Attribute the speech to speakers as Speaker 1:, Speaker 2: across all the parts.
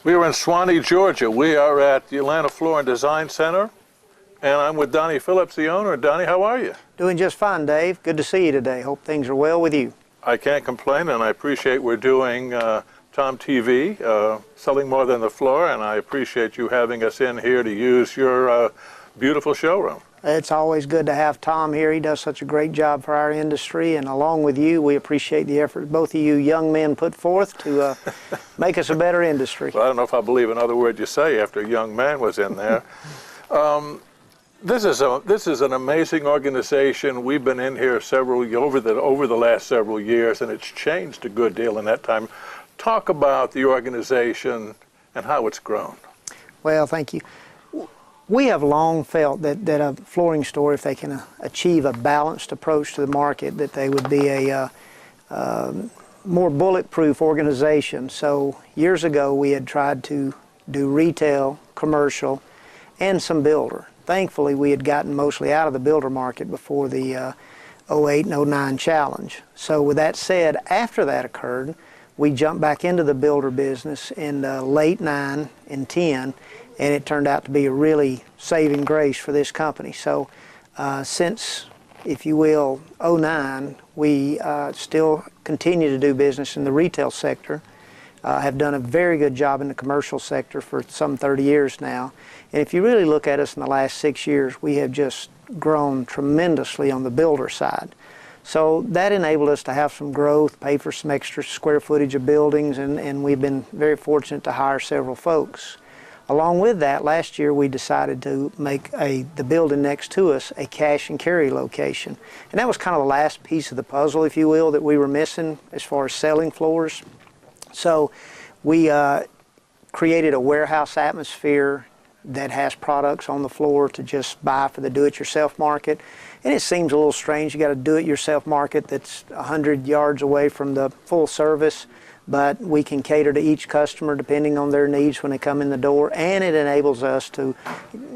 Speaker 1: We are in Suwanee, Georgia. We are at the Atlanta Floor and Design Center, and I'm with Donny Phillips, the owner. Donny, how are you?
Speaker 2: Doing just fine, Dave. Good to see you today. Hope things are well with you.
Speaker 1: I can't complain, and I appreciate we're doing Tom TV, Selling More Than the Floor, and I appreciate you having us in here to use your beautiful showroom.
Speaker 2: It's always good to have Tom here. He does such a great job for our industry, and along with you, we appreciate the effort both of you young men put forth to make us a better industry.
Speaker 1: Well, I don't know if I believe another word you say after a young man was in there. This is an amazing organization. We've been in here over the last several years, and it's changed a good deal in that time. Talk about the organization and how it's grown.
Speaker 2: Well, thank you. We have long felt that a flooring store, if they can achieve a balanced approach to the market, that they would be a more bulletproof organization. So years ago, we had tried to do retail, commercial, and some builder. Thankfully, we had gotten mostly out of the builder market before the 08 and 09 challenge. So with that said, after that occurred, we jumped back into the builder business in late 9 and 10, and it turned out to be a really saving grace for this company. So since, if you will, 09, we still continue to do business in the retail sector, have done a very good job in the commercial sector for some 30 years now. And if you really look at us in the last 6 years, we have just grown tremendously on the builder side. So that enabled us to have some growth, pay for some extra square footage of buildings, and we've been very fortunate to hire several folks. Along with that, last year we decided to make the building next to us a cash and carry location. And that was kind of the last piece of the puzzle, if you will, that we were missing as far as selling floors. So we created a warehouse atmosphere that has products on the floor to just buy for the do-it-yourself market. And it seems a little strange. You got a do-it-yourself market that's 100 yards away from the full service, but we can cater to each customer depending on their needs when they come in the door, and it enables us to,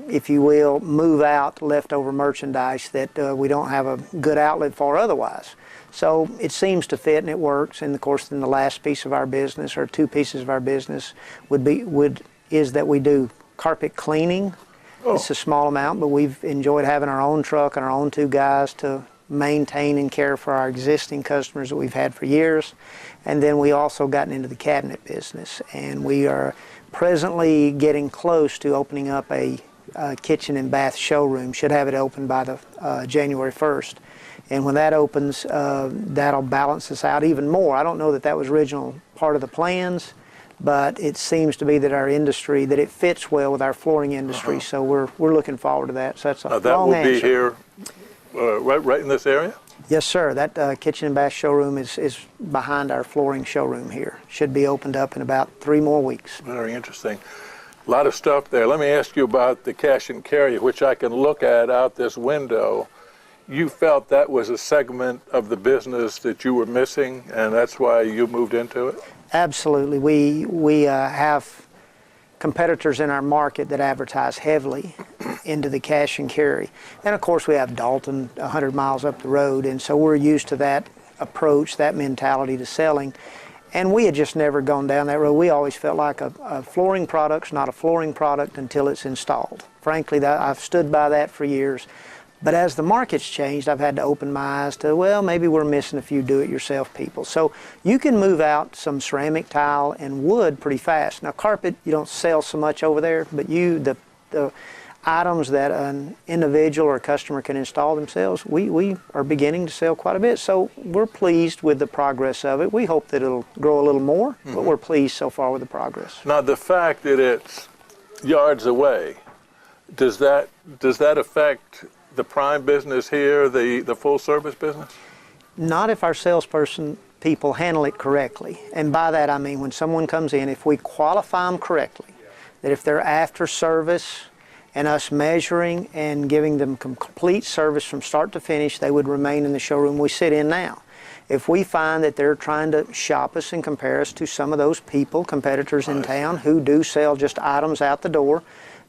Speaker 2: if you will, move out leftover merchandise that we don't have a good outlet for otherwise. So it seems to fit and it works. And of course, then the last piece of our business, or two pieces of our business, is that we do carpet cleaning. Oh. It's a small amount, but we've enjoyed having our own truck and our own two guys to maintain and care for our existing customers that we've had for years. And then we also gotten into the cabinet business, and we are presently getting close to opening up a kitchen and bath showroom. Should have it open by the January 1st. And when that opens, that'll balance us out even more. I don't know that was original part of the plans, but it seems to be that our industry, that it fits well with our flooring industry. So we're looking forward to that. So that's a long answer.
Speaker 1: That will be here right in this area?
Speaker 2: Yes, sir. That kitchen and bath showroom is behind our flooring showroom here. Should be opened up in about 3 more weeks.
Speaker 1: Very interesting. A lot of stuff there. Let me ask you about the cash and carry, which I can look at out this window. You felt that was a segment of the business that you were missing, and that's why you moved into it?
Speaker 2: Absolutely. We have competitors in our market that advertise heavily into the cash and carry. And of course we have Dalton 100 miles up the road, and so we're used to that approach, that mentality to selling. And we had just never gone down that road. We always felt like a flooring product's not a flooring product until it's installed. Frankly, I've stood by that for years. But as the market's changed, I've had to open my eyes to, well, maybe we're missing a few do-it-yourself people. So you can move out some ceramic tile and wood pretty fast. Now, carpet, you don't sell so much over there, but the items that an individual or a customer can install themselves, we are beginning to sell quite a bit. So we're pleased with the progress of it. We hope that it'll grow a little more, but we're pleased so far with the progress.
Speaker 1: Now, the fact that it's yards away, does that affect the prime business here, the full service business?
Speaker 2: Not if our salesperson people handle it correctly. And by that I mean when someone comes in, if we qualify them correctly, that if they're after service and us measuring and giving them complete service from start to finish, they would remain in the showroom we sit in now. If we find that they're trying to shop us and compare us to some of those competitors in town who do sell just items out the door,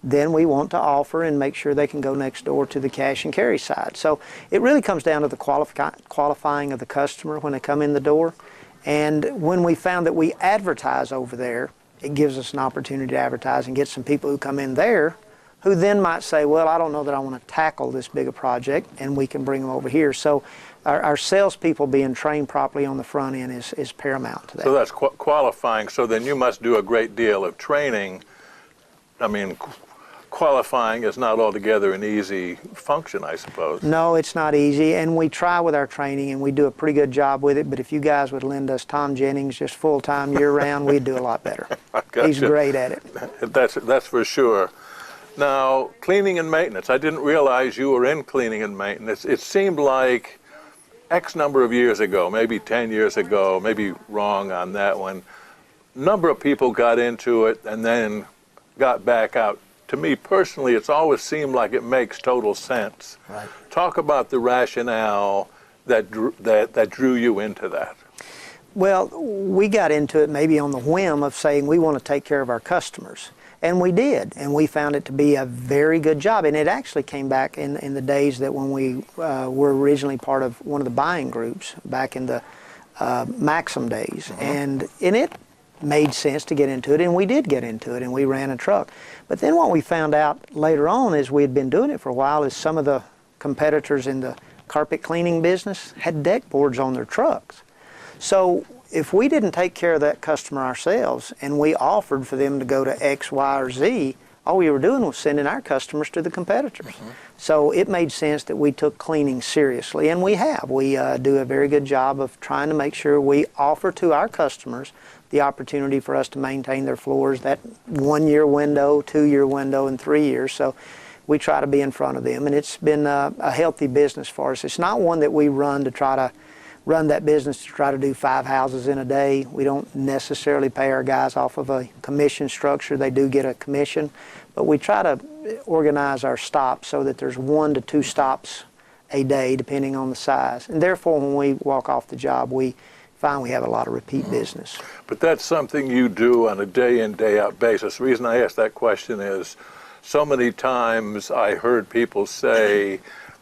Speaker 2: then we want to offer and make sure they can go next door to the cash and carry side. So it really comes down to the qualifying of the customer when they come in the door. And when we found that we advertise over there, it gives us an opportunity to advertise and get some people who come in there who then might say, well, I don't know that I want to tackle this big a project, and we can bring them over here. So our salespeople being trained properly on the front end is paramount to that.
Speaker 1: So that's qualifying. So then you must do a great deal of training. I mean, qualifying is not altogether an easy function, I suppose.
Speaker 2: No, it's not easy, and we try with our training, and we do a pretty good job with it, but if you guys would lend us Tom Jennings just full-time, year-round, we'd do a lot better.
Speaker 1: Gotcha.
Speaker 2: He's great at it.
Speaker 1: That's for sure. Now, cleaning and maintenance. I didn't realize you were in cleaning and maintenance. It seemed like X number of years ago, maybe 10 years ago, maybe wrong on that one, number of people got into it and then got back out. To me personally, it's always seemed like it makes total sense.
Speaker 2: Right.
Speaker 1: Talk about the rationale that drew you into that.
Speaker 2: Well, we got into it maybe on the whim of saying we want to take care of our customers. And we did, and we found it to be a very good job. And it actually came back in the days that when we were originally part of one of the buying groups back in the Maxim days. And it made sense to get into it, and we did get into it, and we ran a truck. But then what we found out later on is we had been doing it for a while is some of the competitors in the carpet cleaning business had deck boards on their trucks. So if we didn't take care of that customer ourselves and we offered for them to go to X, Y, or Z, all we were doing was sending our customers to the competitors. So it made sense that we took cleaning seriously, and we have. We do a very good job of trying to make sure we offer to our customers the opportunity for us to maintain their floors, that 1-year window, 2-year window, and 3 years. So we try to be in front of them, and it's been a healthy business for us. It's not one that we run to try to run that business to try to do 5 houses in a day. We don't necessarily pay our guys off of a commission structure. They do get a commission, but we try to organize our stops so that there's 1 to 2 stops a day depending on the size. And therefore, when we walk off the job, we find we have a lot of repeat business.
Speaker 1: But that's something you do on a day-in, day-out basis. The reason I ask that question is so many times I heard people say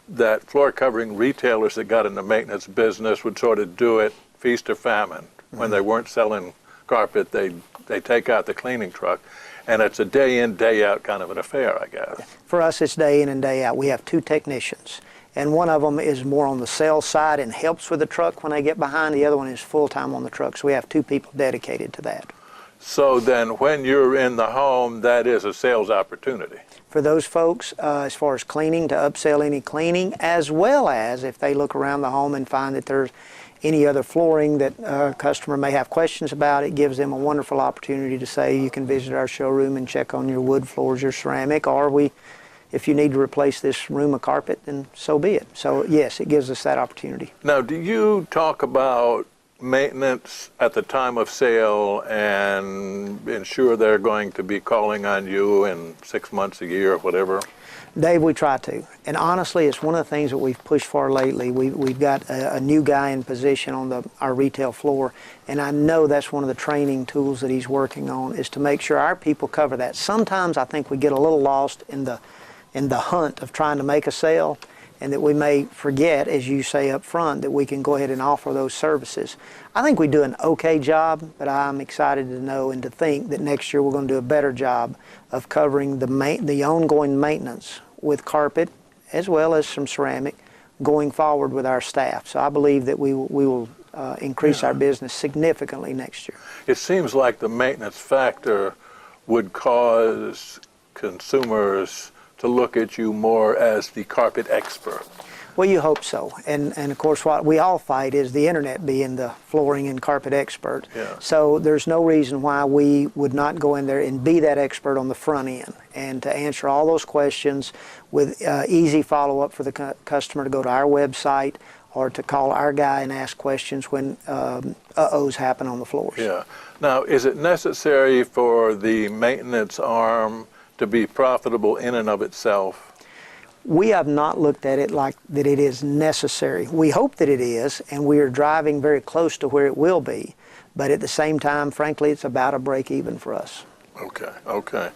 Speaker 1: that floor covering retailers that got in the maintenance business would sort of do it feast or famine. When they weren't selling carpet, they take out the cleaning truck, and it's a day-in, day-out kind of an affair, I guess.
Speaker 2: For us, it's day in and day out. We have 2 technicians, and one of them is more on the sales side and helps with the truck when they get behind. The other one is full-time on the truck, so we have 2 people dedicated to that.
Speaker 1: So then when you're in the home, that is a sales opportunity.
Speaker 2: For those folks, as far as cleaning, to upsell any cleaning, as well as if they look around the home and find that there's any other flooring that a customer may have questions about, it gives them a wonderful opportunity to say you can visit our showroom and check on your wood floors, your ceramic, or if you need to replace this room of carpet, then so be it. So yes, it gives us that opportunity.
Speaker 1: Now, do you talk about maintenance at the time of sale and ensure they're going to be calling on you in 6 months, a year, or whatever?
Speaker 2: Dave, we try to. And honestly, it's one of the things that we've pushed for lately. We've got a new guy in position on our retail floor, and I know that's one of the training tools that he's working on, is to make sure our people cover that. Sometimes I think we get a little lost in the hunt of trying to make a sale, and that we may forget, as you say up front, that we can go ahead and offer those services. I think we do an okay job, but I'm excited to know and to think that next year we're going to do a better job of covering the ongoing maintenance with carpet as well as some ceramic going forward with our staff. So I believe that we will increase our business significantly next year.
Speaker 1: It seems like the maintenance factor would cause consumers to look at you more as the carpet expert.
Speaker 2: Well, you hope so. And of course, what we all fight is the internet being the flooring and carpet expert.
Speaker 1: Yeah.
Speaker 2: So there's no reason why we would not go in there and be that expert on the front end and to answer all those questions with easy follow-up for the customer to go to our website or to call our guy and ask questions when uh-ohs happen on the floors.
Speaker 1: Yeah. Now, is it necessary for the maintenance arm to be profitable in and of itself?
Speaker 2: We have not looked at it like that it is necessary. We hope that it is, and we are driving very close to where it will be. But at the same time, frankly, it's about a break even for us.
Speaker 1: Okay.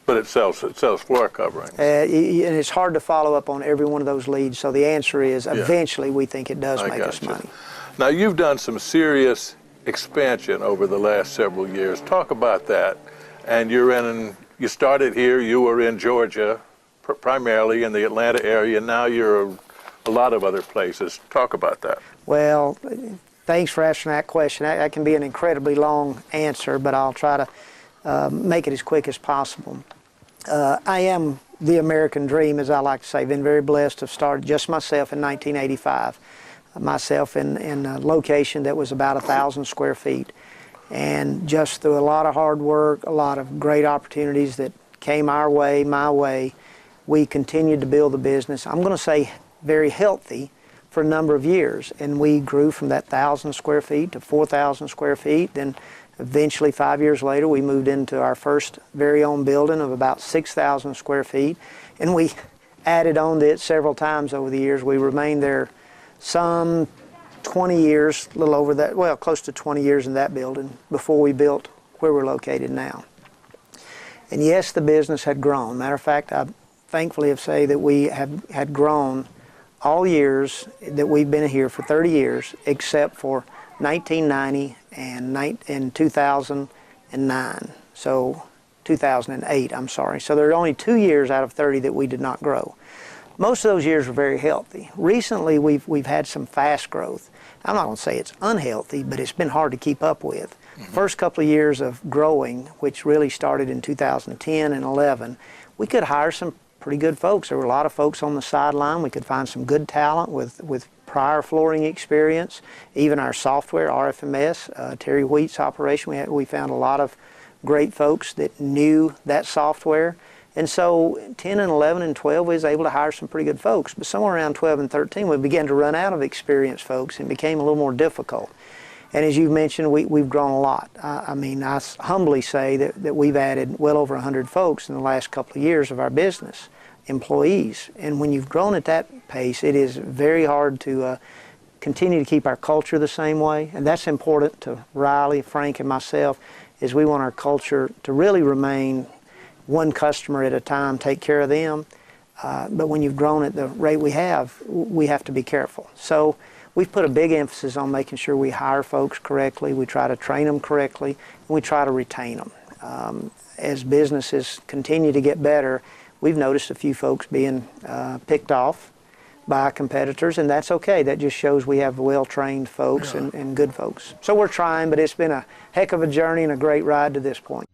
Speaker 1: But it sells floor covering.
Speaker 2: And it's hard to follow up on every one of those leads. So the answer is eventually we think it does make us money.
Speaker 1: Now, you've done some serious expansion over the last several years. Talk about that. And you started here, you were in Georgia, primarily in the Atlanta area. Now you're a lot of other places. Talk about that.
Speaker 2: Well, thanks for asking that question. That can be an incredibly long answer, but I'll try to make it as quick as possible. I am the American dream, as I like to say. Been very blessed to have started just myself in 1985. Myself in a location that was about 1,000 square feet. And just through a lot of hard work, a lot of great opportunities that came our way, my way, we continued to build the business. I'm going to say very healthy for a number of years. And we grew from that 1,000 square feet to 4,000 square feet. Then eventually, 5 years later, we moved into our first very own building of about 6,000 square feet. And we added on to it several times over the years. We remained there some 20 years, a little over that, well, close to 20 years in that building before we built where we're located now. And yes, the business had grown. Matter of fact, I thankfully have say that we had grown all years that we've been here for 30 years, except for 1990 and 2009. So 2008, I'm sorry. So there are only 2 years out of 30 that we did not grow. Most of those years were very healthy. Recently, we've had some fast growth. I'm not going to say it's unhealthy, but it's been hard to keep up with. First couple of years of growing, which really started in 2010 and 11, we could hire some pretty good folks. There were a lot of folks on the sideline. We could find some good talent with prior flooring experience. Even our software, RFMS, Terry Wheat's operation, we found a lot of great folks that knew that software. And so 10 and 11 and 12, we was able to hire some pretty good folks. But somewhere around 12 and 13, we began to run out of experienced folks and became a little more difficult. And as you mentioned, we've grown a lot. I mean, I humbly say that we've added well over 100 folks in the last couple of years of our business, employees. And when you've grown at that pace, it is very hard to continue to keep our culture the same way. And that's important to Riley, Frank, and myself, is we want our culture to really remain one customer at a time, take care of them. But when you've grown at the rate we have to be careful. So we've put a big emphasis on making sure we hire folks correctly, we try to train them correctly, and we try to retain them. As businesses continue to get better, we've noticed a few folks being picked off by competitors, and that's okay. That just shows we have well-trained folks and good folks. So we're trying, but it's been a heck of a journey and a great ride to this point.